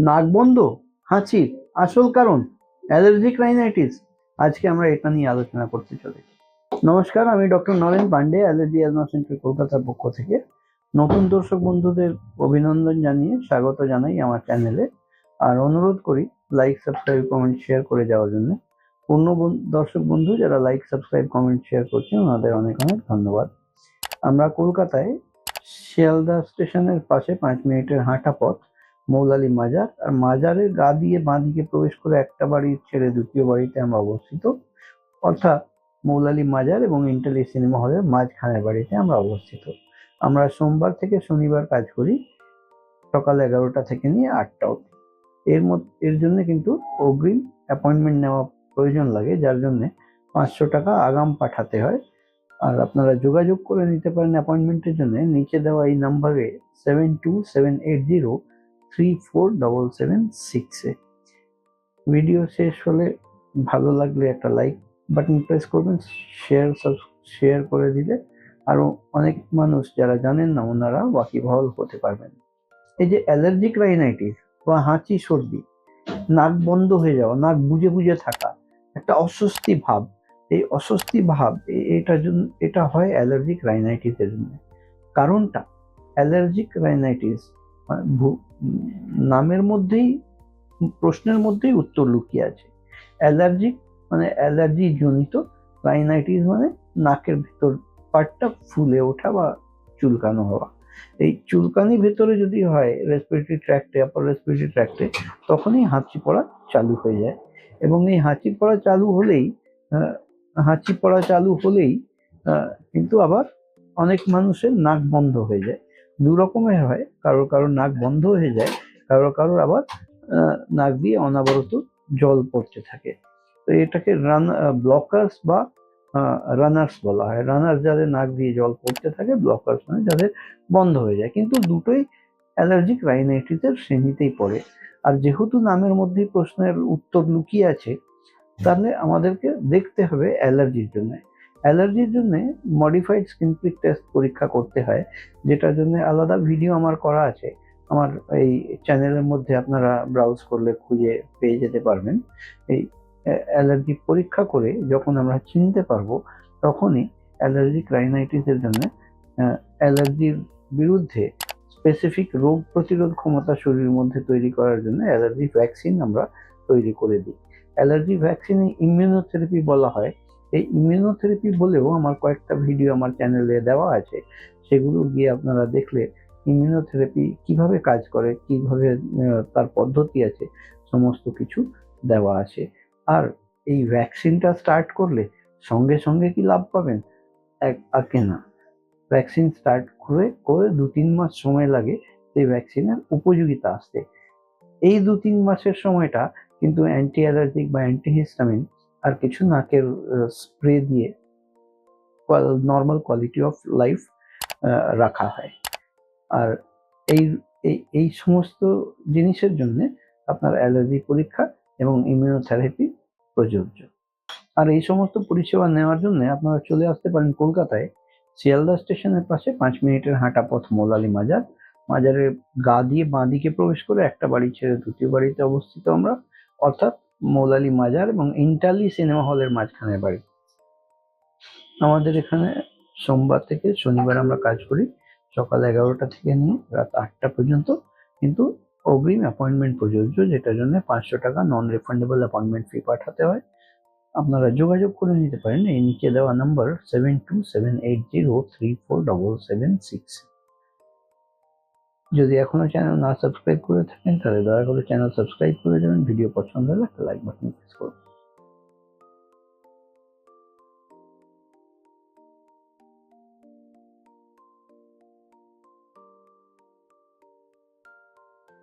নাক বন্ধ, হাঁচির আসল কারণ অ্যালার্জিক রাইনাইটিস। আজকে আমরা এটা নিয়ে আলোচনা করতে চলেছি। নমস্কার, আমি doctor Naren Pandey, allergy asthma centre কলকাতার পক্ষ থেকে নতুন দর্শক বন্ধুদের অভিনন্দন জানিয়ে স্বাগত জানাই আমার চ্যানেলে। আর অনুরোধ করি লাইক, সাবস্ক্রাইব, কমেন্ট, শেয়ার করে যাওয়ার জন্য। পূর্ণ দর্শক বন্ধু যারা লাইক, সাবস্ক্রাইব, কমেন্ট, শেয়ার করছেন ওনাদের অনেক অনেক ধন্যবাদ। আমরা কলকাতায় শিয়ালদা স্টেশনের পাশে 5 মিনিটের হাঁটা পথ মৌলালী মাজার, আর মাজারের গা দিয়ে বাঁ দিকে প্রবেশ করে একটা বাড়ি ছেড়ে দ্বিতীয় বাড়িতে আমরা অবস্থিত, অর্থাৎ মৌলালী মাজার এবং ইন্টালি সিনেমা হলের মাঝখানের বাড়িতে আমরা অবস্থিত। আমরা সোমবার থেকে শনিবার কাজ করি সকাল 11টা থেকে নিয়ে 8টা অবধি। এর জন্য কিন্তু অগ্রিম অ্যাপয়েন্টমেন্ট নেওয়া প্রয়োজন লাগে, যার জন্য 500 টাকা আগাম পাঠাতে হয়। আর আপনারা যোগাযোগ করে নিতে পারেন অ্যাপয়েন্টমেন্টের জন্য নিচে দেওয়া এই নাম্বারে 7278034776-এ। ভিডিও শেষ হলে ভালো লাগলে একটা লাইক বাটন প্রেস করবেন, শেয়ার করে দিলে আরো অনেক মানুষ যারা জানেন না ওনারা ওয়াকিবহাল হতে পারবেন। এই যে অ্যালার্জিক রাইনাইটিস বা হাঁচি, সর্দি, নাক বন্ধ হয়ে যাওয়া, নাক বুজে বুজে থাকা, একটা অস্বস্তি ভাব, এই অস্বস্তি ভাব এটা হয় অ্যালার্জিক রাইনাইটিসের জন্য। কারণটা অ্যালার্জিক রাইনাইটিস নামের মধ্যেই, প্রশ্নের মধ্যেই উত্তর লুকিয়ে আছে। অ্যালার্জিক মানে অ্যালার্জি জনিত, রাইনাইটিস মানে নাকের ভেতর পার্টটা ফুলে ওঠা বা চুলকানো হওয়া। এই চুলকানি ভেতরে যদি হয় রেসপিরেটরি ট্র্যাক্টে, আপার রেসপিরেটরি ট্র্যাক্টে, তখনই হাঁচি পড়া চালু হয়ে যায়। এবং এই হাঁচি পড়া চালু হলেই কিন্তু আবার অনেক মানুষের নাক বন্ধ হয়ে যায়। দু রকমের হয়, কারোর নাক বন্ধ হয়ে যায়, কারোর আবার নাক দিয়ে অনবরত জল পড়তে থাকে। তো এটাকে ব্লকার্স বা রানার্স বলা হয়। রানার্স যাদের নাক দিয়ে জল পড়তে থাকে, ব্লকার্স মানে যাদের বন্ধ হয়ে যায়। কিন্তু দুটোই অ্যালার্জিক রাইনাইটিসের শ্রেণীতেই পড়ে। আর যেহেতু নামের মধ্যেই প্রশ্নের উত্তর লুকিয়ে আছে, তাহলে আমাদেরকে দেখতে হবে অ্যালার্জির জন্য। অ্যালার্জির জন্য মডিফাইড স্কিন প্রিক টেস্ট পরীক্ষা করতে হয়, যেটার জন্য আলাদা ভিডিও আমার করা আছে। আমার এই চ্যানেলের মধ্যে আপনারা ব্রাউজ করলে খুঁজে পেয়ে যেতে পারবেন। এই অ্যালার্জি পরীক্ষা করে যখন আমরা চিনতে পারবো, তখনই অ্যালার্জিক রাইনাইটিসের জন্য অ্যালার্জির বিরুদ্ধে স্পেসিফিক রোগ প্রতিরোধ ক্ষমতা শরীরের মধ্যে তৈরি করার জন্য অ্যালার্জি ভ্যাকসিন আমরা তৈরি করে দিই। অ্যালার্জি ভ্যাকসিনে ইমিউনোথেরাপি বলা হয়। এই ইমিউনোথেরাপি বলেও আমার কয়েকটা ভিডিও আমার চ্যানেলে দেওয়া আছে, সেগুলো গিয়ে আপনারা দেখলে ইমিউনোথেরাপি কিভাবে কাজ করে, কিভাবে তার পদ্ধতি আছে, সমস্ত কিছু দেওয়া আছে। আর এই ভ্যাকসিনটা স্টার্ট করলে সঙ্গে সঙ্গে কি লাভ পাবেন? আগে না, ভ্যাকসিন স্টার্ট করে 2-3 মাস সময় লাগে এই ভ্যাকসিনের উপযোগিতা আসতে। এই 2-3 মাসের সময়টা কিন্তু অ্যান্টি অ্যালার্জিক বা অ্যান্টিহিস্টামিন আর কিছু নাকের স্প্রে দিয়ে নর্মাল কোয়ালিটি অফ লাইফ রাখা হয়। আর এই এই সমস্ত জিনিসের জন্য আপনার অ্যালার্জি পরীক্ষা এবং ইমিউনোথেরাপি প্রযোজ্য। আর এই সমস্ত পরিষেবা নেওয়ার জন্য আপনারা চলে আসতে পারেন কলকাতায় শিয়ালদা স্টেশনের পাশে 5 মিনিটের হাঁটা পথ মৌলালী মাজার। মাজারের গা দিয়ে বাঁ দিকে প্রবেশ করে একটা বাড়ি ছেড়ে দ্বিতীয় বাড়িতে অবস্থিত আমরা, অর্থাৎ মৌলালী মাজার এবং ইন্টালি সিনেমা হলের মাঝখানের বাড়ি। আমাদের এখানে সোমবার থেকে শনিবার আমরা কাজ করি সকাল 11টা থেকে নিয়ে রাত 8টা পর্যন্ত, কিন্তু অগ্রিম অ্যাপয়েন্টমেন্ট প্রযোজ্য, যেটার জন্য 500 টাকা নন রিফান্ডেবল অ্যাপয়েন্টমেন্ট ফি পাঠাতে হয়। আপনারা যোগাযোগ করে নিতে পারেন এই নিচে দেওয়া নাম্বার 7278034776। যদি এখনো চ্যানেল না সাবস্ক্রাইব করে থাকেন তাহলে দয়া করে চ্যানেল সাবস্ক্রাইব করে দেবেন। ভিডিও পছন্দ হলে একটা লাইক বাটন প্রেস করুন।